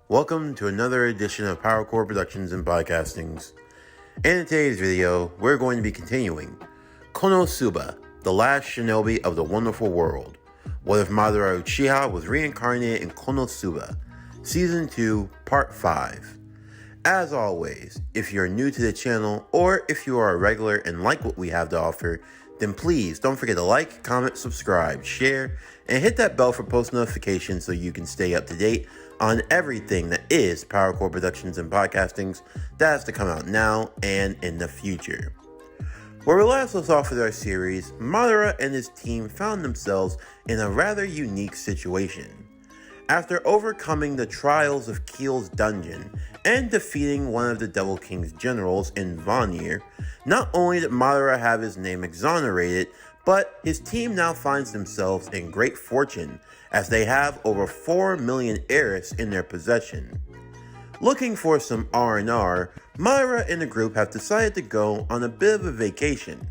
Welcome to another edition of PowerCore Productions and Podcastings. In today's video, we're going to be continuing Konosuba, the last shinobi of the wonderful world. What if Madara Uchiha was reincarnated in Konosuba? Season 2, Part 5. As always, if you're new to the channel, or if you are a regular and like what we have to offer, then please don't forget to like, comment, subscribe, share, and hit that bell for post notifications so you can stay up to date on everything that is PowerCore Productions and Podcastings that has to come out now and in the future. Where we last left off with our series, Madara and his team found themselves in a rather unique situation. After overcoming the trials of Keel's dungeon and defeating one of the Devil King's generals in Vanir, not only did Madara have his name exonerated, but his team now finds themselves in great fortune as they have over 4 million Eris in their possession. Looking for some R&R, Madara and the group have decided to go on a bit of a vacation.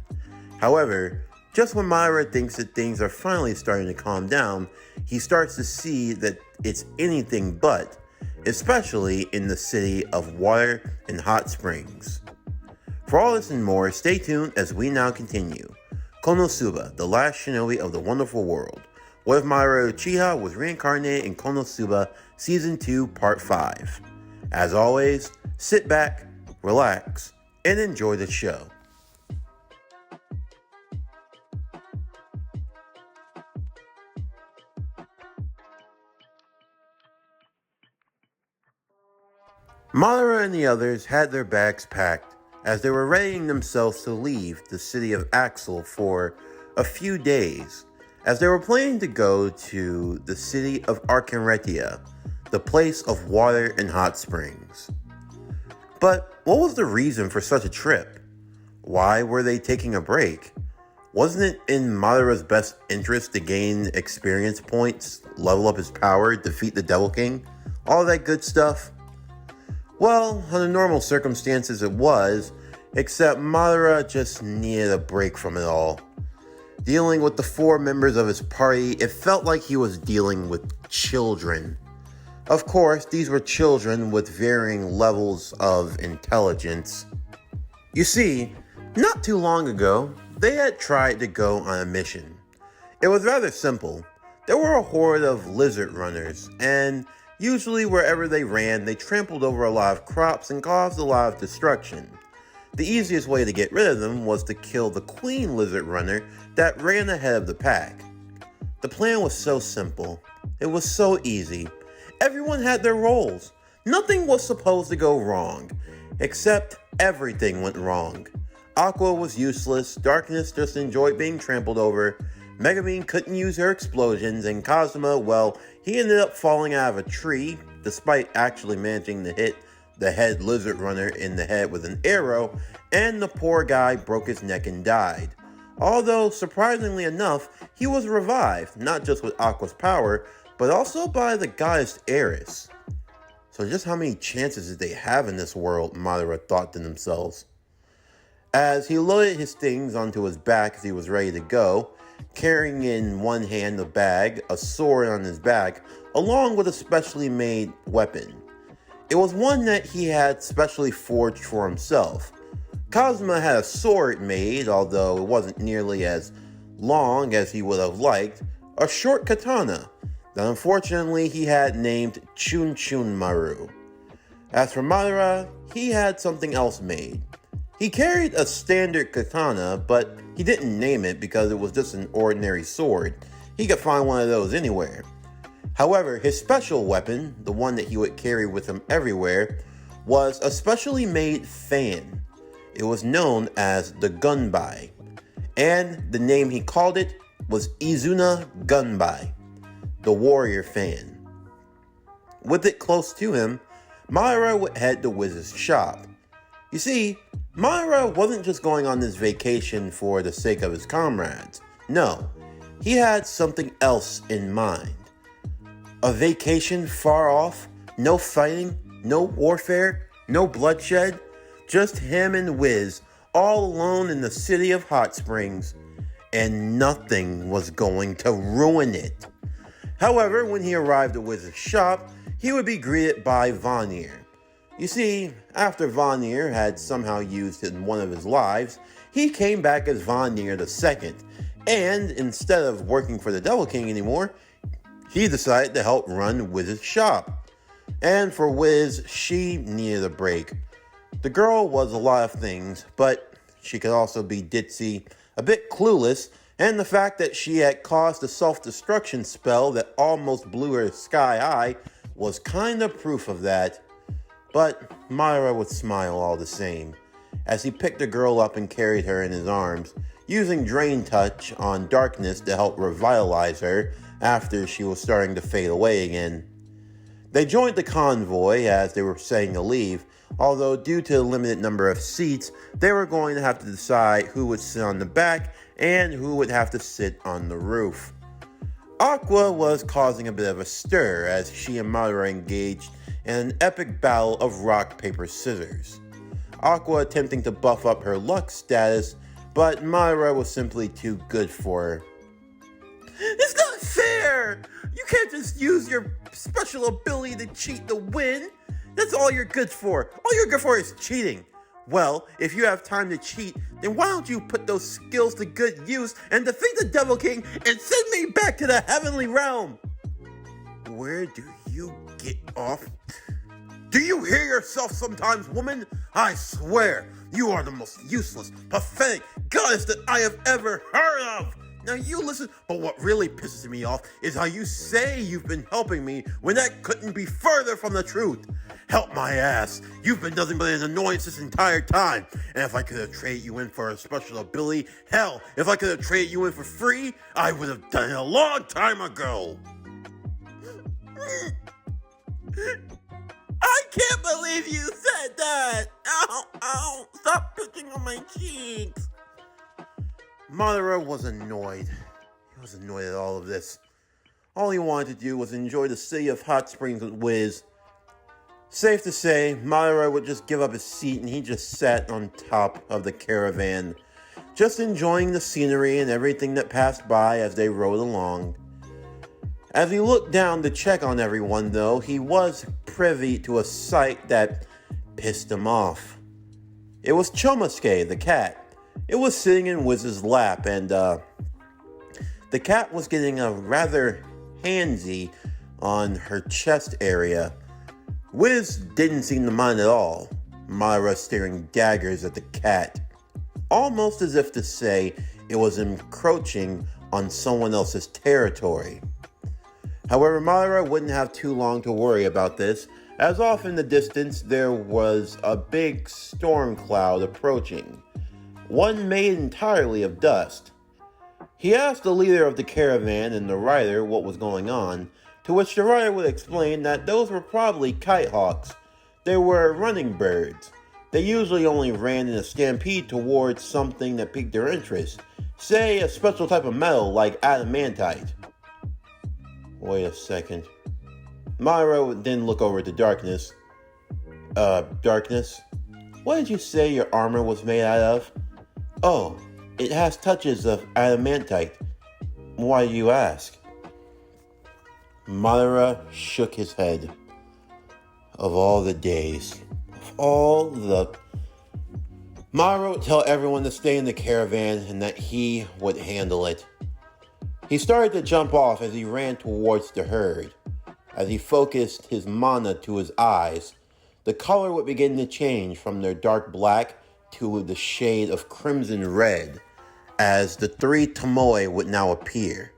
However, just when Madara thinks that things are finally starting to calm down, he starts to see that it's anything but, especially in the city of water and hot springs. For all this and more, stay tuned as we now continue. Konosuba, the last shinobi of the wonderful world. What if Madara Uchiha was reincarnated in Konosuba, Season 2, Part 5. As always, sit back, relax, and enjoy the show. Madara and the others had their bags packed as they were readying themselves to leave the city of Axel for a few days, as they were planning to go to the city of Arcan, Retia, the place of water and hot springs. But what was the reason for such a trip? Why were they taking a break? Wasn't it in Madara's best interest to gain experience points, level up his power, defeat the Devil King, all that good stuff? Well, under normal circumstances it was, except Madara just needed a break from it all. Dealing with the 4 members of his party, it felt like he was dealing with children. Of course, these were children with varying levels of intelligence. You see, not too long ago, they had tried to go on a mission. It was rather simple. There were a horde of lizard runners, and usually wherever they ran, they trampled over a lot of crops and caused a lot of destruction. The easiest way to get rid of them was to kill the queen lizard runner that ran ahead of the pack. The plan was so simple. It was so easy. Everyone had their roles. Nothing was supposed to go wrong, except everything went wrong. Aqua was useless, Darkness just enjoyed being trampled over, Megumin couldn't use her explosions, and Kazuma, well, he ended up falling out of a tree, despite actually managing to hit the head lizard runner in the head with an arrow, and the poor guy broke his neck and died. Although, surprisingly enough, he was revived, not just with Aqua's power, but also by the goddess Eris. So just how many chances did they have in this world, Madara thought to themselves. As he loaded his things onto his back as he was ready to go, carrying in one hand a bag, a sword on his back, along with a specially made weapon. It was one that he had specially forged for himself. Kazuma had a sword made, although it wasn't nearly as long as he would have liked, a short katana that unfortunately he had named Chun Chun Maru. As for Madara, he had something else made. He carried a standard katana, but he didn't name it because it was just an ordinary sword. He could find one of those anywhere. However, his special weapon, the one that he would carry with him everywhere, was a specially made fan. It was known as the Gunbai, and the name he called it was Izuna Gunbai, the warrior fan. With it close to him, Madara would head to Wiz's shop. You see, Madara wasn't just going on this vacation for the sake of his comrades. No, he had something else in mind. A vacation far off, no fighting, no warfare, no bloodshed, just him and Wiz, all alone in the city of hot springs, and nothing was going to ruin it. However, when he arrived at Wiz's shop, he would be greeted by Vanir. You see, after Vanir had somehow used in one of his lives, he came back as Vanir II, and instead of working for the Devil King anymore, he decided to help run Wiz's shop. And for Wiz, she needed a break. The girl was a lot of things, but she could also be ditzy, a bit clueless, and the fact that she had caused a self-destruction spell that almost blew her sky high was kind of proof of that. But Madara would smile all the same, as he picked the girl up and carried her in his arms, using Drain Touch on Darkness to help revitalize her after she was starting to fade away again. They joined the convoy as they were setting to leave, although due to the limited number of seats, they were going to have to decide who would sit on the back and who would have to sit on the roof. Aqua was causing a bit of a stir as she and Madara engaged in an epic battle of rock, paper, scissors. Aqua attempting to buff up her luck status, but Madara was simply too good for her. It's not fair! You can't just use your special ability to cheat to win! That's all you're good for! All you're good for is cheating! Well, if you have time to cheat, then why don't you put those skills to good use and defeat the Devil King and send me back to the heavenly realm? Where do you get off? Do you hear yourself sometimes, woman? I swear, you are the most useless, pathetic goddess that I have ever heard of! Now you listen, but what really pisses me off is how you say you've been helping me when that couldn't be further from the truth. Help my ass. You've been nothing but an annoyance this entire time. And if I could have traded you in for a special ability, hell, if I could have traded you in for free, I would have done it a long time ago. I can't believe you said that. Ow, ow, stop pitching on my cheeks. Madara was annoyed. He was annoyed at all of this. All he wanted to do was enjoy the city of hot springs with Wiz. Safe to say, Madara would just give up his seat and he just sat on top of the caravan, just enjoying the scenery and everything that passed by as they rode along. As he looked down to check on everyone, though, he was privy to a sight that pissed him off. It was Chomosuke, the cat. It was sitting in Wiz's lap, and the cat was getting a rather handsy on her chest area. Wiz didn't seem to mind at all, Madara staring daggers at the cat, almost as if to say it was encroaching on someone else's territory. However, Madara wouldn't have too long to worry about this, as off in the distance there was a big storm cloud approaching, one made entirely of dust. He asked the leader of the caravan and the rider what was going on, to which the rider would explain that those were probably kite hawks. They were running birds. They usually only ran in a stampede towards something that piqued their interest, say a special type of metal like adamantite. Wait a second. Madara would then look over to Darkness. Darkness? What did you say your armor was made out of? Oh, it has touches of adamantite. Why do you ask? Madara shook his head. Of all the days, Madara would tell everyone to stay in the caravan and that he would handle it. He started to jump off as he ran towards the herd. As he focused his mana to his eyes, the color would begin to change from their dark black to the shade of crimson red, as the three Tomoe would now appear.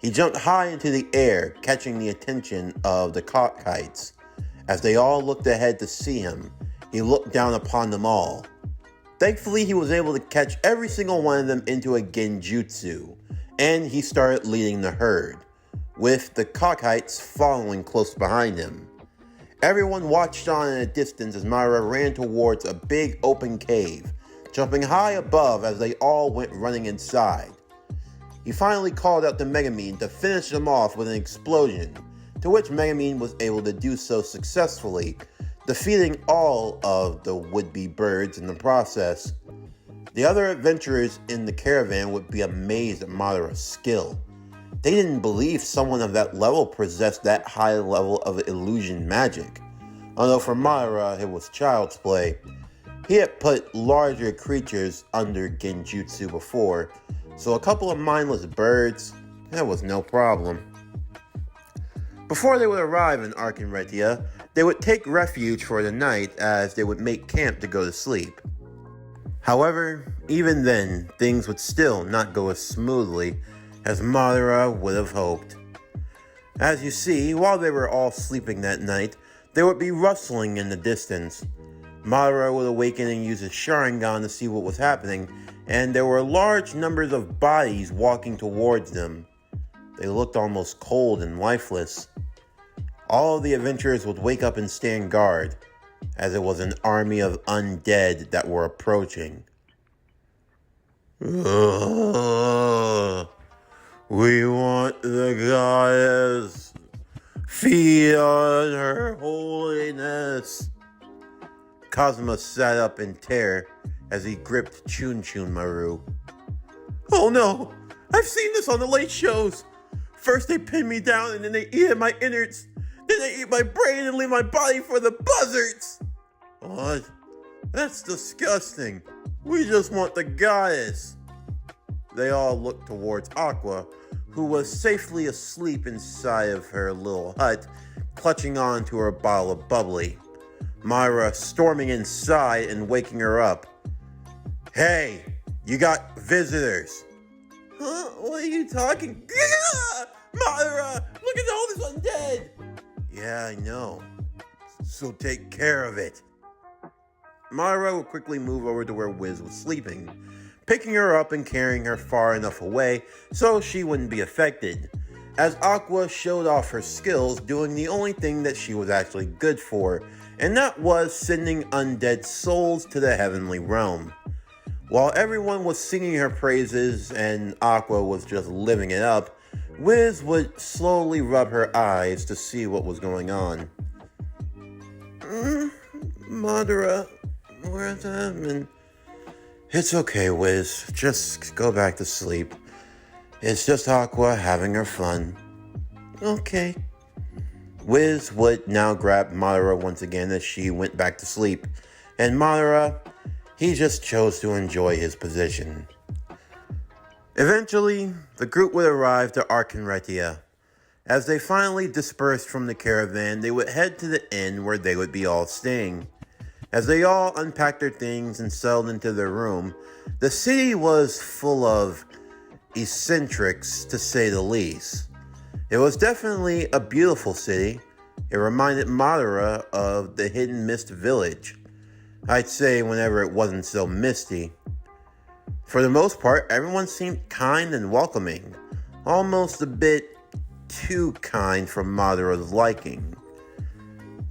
He jumped high into the air, catching the attention of the cockkites. As they all looked ahead to see him, he looked down upon them all. Thankfully, he was able to catch every single one of them into a genjutsu, and he started leading the herd, with the cockkites following close behind him. Everyone watched on in a distance as Madara ran towards a big open cave, jumping high above as they all went running inside. He finally called out to Megumin to finish them off with an explosion, to which Megumin was able to do so successfully, defeating all of the would-be birds in the process. The other adventurers in the caravan would be amazed at Madara's skill. They didn't believe someone of that level possessed that high level of illusion magic. Although for Madara, it was child's play. He had put larger creatures under genjutsu before, so a couple of mindless birds, that was no problem. Before they would arrive in Arcan Retia, they would take refuge for the night as they would make camp to go to sleep. However, even then, things would still not go as smoothly as Madara would have hoped. As you see, while they were all sleeping that night, there would be rustling in the distance. Madara would awaken and use his Sharingan to see what was happening, and there were large numbers of bodies walking towards them. They looked almost cold and lifeless. All of the adventurers would wake up and stand guard, as it was an army of undead that were approaching. We want the goddess. Feed on her holiness. Kazuma sat up in terror as he gripped Chun Chun Maru. Oh no! I've seen this on the late shows! First they pin me down and then they eat at my innards. Then they eat my brain and leave my body for the buzzards! What? That's disgusting. We just want the goddess. They all looked towards Aqua, who was safely asleep inside of her little hut, clutching on to her bottle of bubbly. Myra storming inside and waking her up. Hey, you got visitors. Huh? What are you talking? Myra, look at all this undead. Yeah, I know. So take care of it. Myra would quickly move over to where Wiz was sleeping, picking her up and carrying her far enough away so she wouldn't be affected, as Aqua showed off her skills doing the only thing that she was actually good for, and that was sending undead souls to the heavenly realm. While everyone was singing her praises and Aqua was just living it up, Wiz would slowly rub her eyes to see what was going on. Madara, where's Edmund? It's okay, Wiz. Just go back to sleep. It's just Aqua having her fun. Okay. Wiz would now grab Madara once again as she went back to sleep, and Madara, he just chose to enjoy his position. Eventually, the group would arrive to Arcan Retia. As they finally dispersed from the caravan, they would head to the inn where they would be all staying. As they all unpacked their things and settled into their room, the city was full of eccentrics, to say the least. It was definitely a beautiful city. It reminded Madara of the Hidden Mist Village. I'd say whenever it wasn't so misty. For the most part, everyone seemed kind and welcoming, almost a bit too kind for Madara's liking.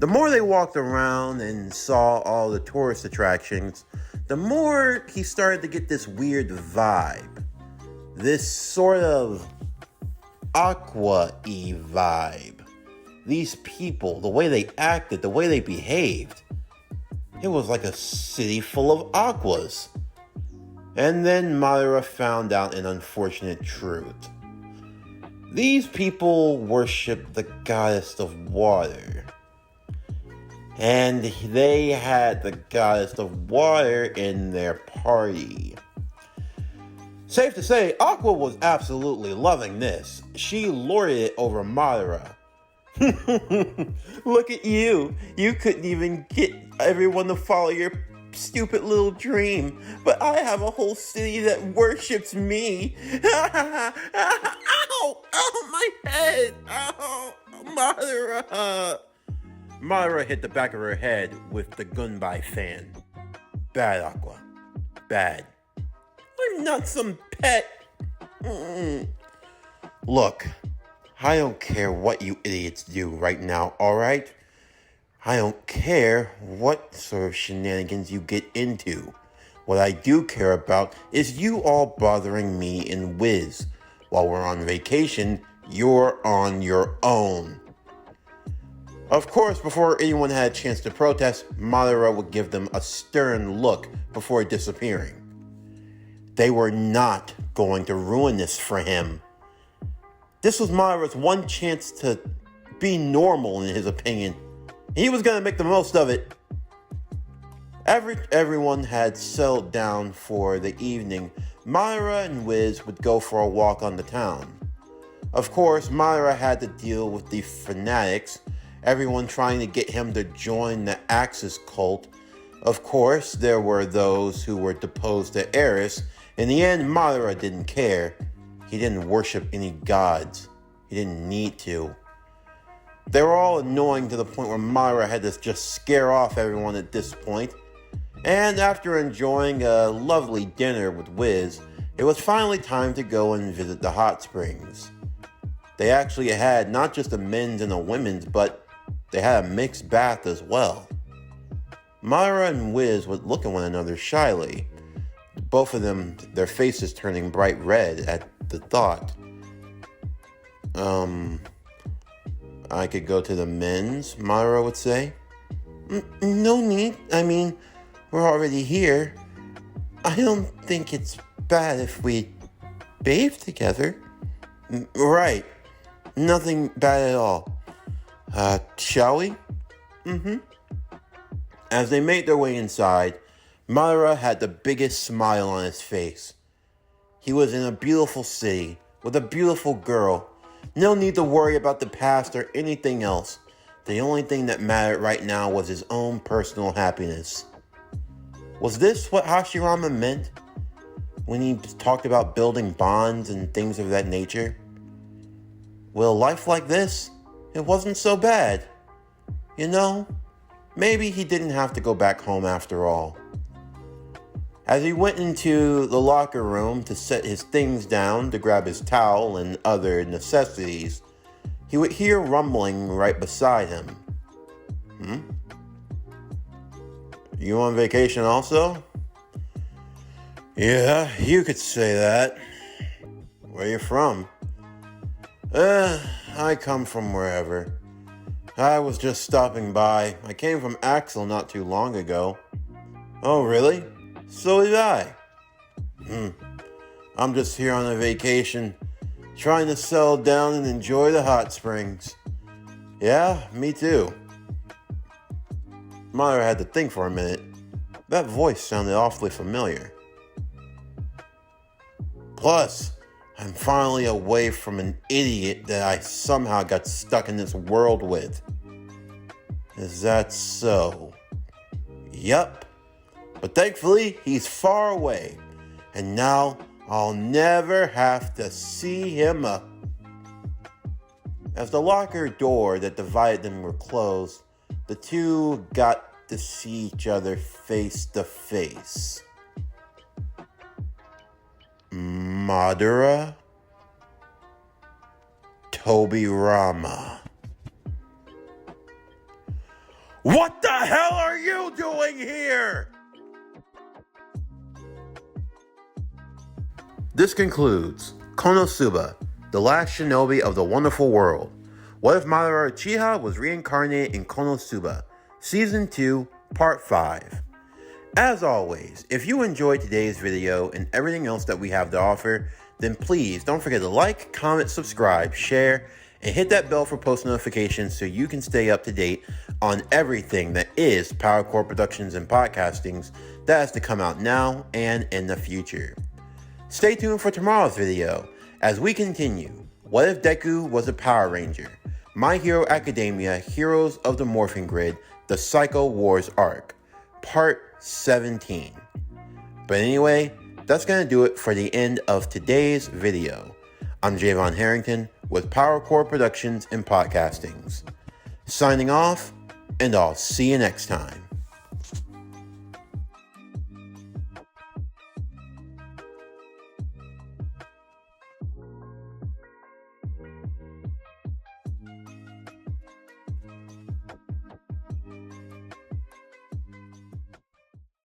The more they walked around and saw all the tourist attractions, the more he started to get this weird vibe. This sort of Aqua-y vibe. These people, the way they acted, the way they behaved. It was like a city full of Aquas. And then Madara found out an unfortunate truth. These people worship the goddess of water. And they had the goddess of water in their party. Safe to say, Aqua was absolutely loving this. She lorded it over Madara. Look at you. You couldn't even get everyone to follow your stupid little dream. But I have a whole city that worships me. Ow! Ow, my head! Ow! Madara! Madara hit the back of her head with the Gunbai fan. Bad, Aqua. Bad. I'm not some pet. Look, I don't care what you idiots do right now, alright? I don't care what sort of shenanigans you get into. What I do care about is you all bothering me and Wiz. While we're on vacation, you're on your own. Of course, before anyone had a chance to protest, Madara would give them a stern look before disappearing. They were not going to ruin this for him. This was Madara's one chance to be normal, in his opinion. He was going to make the most of it. Everyone had settled down for the evening. Madara and Wiz would go for a walk on the town. Of course, Madara had to deal with the fanatics, everyone trying to get him to join the Axis cult. Of course, there were those who were deposed to Eris. In the end, Madara didn't care. He didn't worship any gods. He didn't need to. They were all annoying to the point where Madara had to just scare off everyone at this point. And after enjoying a lovely dinner with Wiz, it was finally time to go and visit the hot springs. They actually had not just a men's and a women's, but they had a mixed bath as well. Madara and Wiz would look at one another shyly, both of them, their faces turning bright red at the thought. I could go to the men's, Madara would say. No need. I mean, we're already here. I don't think it's bad if we bathe together. Right. Nothing bad at all. Shall we? As they made their way inside, Madara had the biggest smile on his face. He was in a beautiful city with a beautiful girl. No need to worry about the past or anything else. The only thing that mattered right now was his own personal happiness. Was this what Hashirama meant when he talked about building bonds and things of that nature? Well, life like this, it wasn't so bad. You know, maybe he didn't have to go back home after all. As he went into the locker room to set his things down, to grab his towel and other necessities, he would hear rumbling right beside him. You on vacation also? Yeah, you could say that. Where you from? I come from wherever. I was just stopping by. I came from Axel not too long ago. Oh, really? So did I. I'm just here on a vacation, trying to settle down and enjoy the hot springs. Yeah, me too. Madara had to think for a minute. That voice sounded awfully familiar. Plus, I'm finally away from an idiot that I somehow got stuck in this world with. Is that so? Yup. But thankfully, he's far away. And now, I'll never have to see him up. As the locker door that divided them were closed, the two got to see each other face to face. Madara, Tobirama. What the hell are you doing here? This concludes Konosuba, the last shinobi of the wonderful world. What if Madara Uchiha was reincarnated in Konosuba? Season 2, Part 5. As always, if you enjoyed today's video and everything else that we have to offer, then please don't forget to like, comment, subscribe, share, and hit that bell for post notifications so you can stay up to date on everything that is PowerCore Productions and Podcastings that has to come out now and in the future. Stay tuned for tomorrow's video as we continue What If Deku Was a Power Ranger? My Hero Academia Heroes of the Morphing Grid, the Psycho Wars arc, Part 17. But anyway, that's going to do it for the end of today's video. I'm Javon Harrington with PowerCore Productions and Podcastings. Signing off, and I'll see you next time.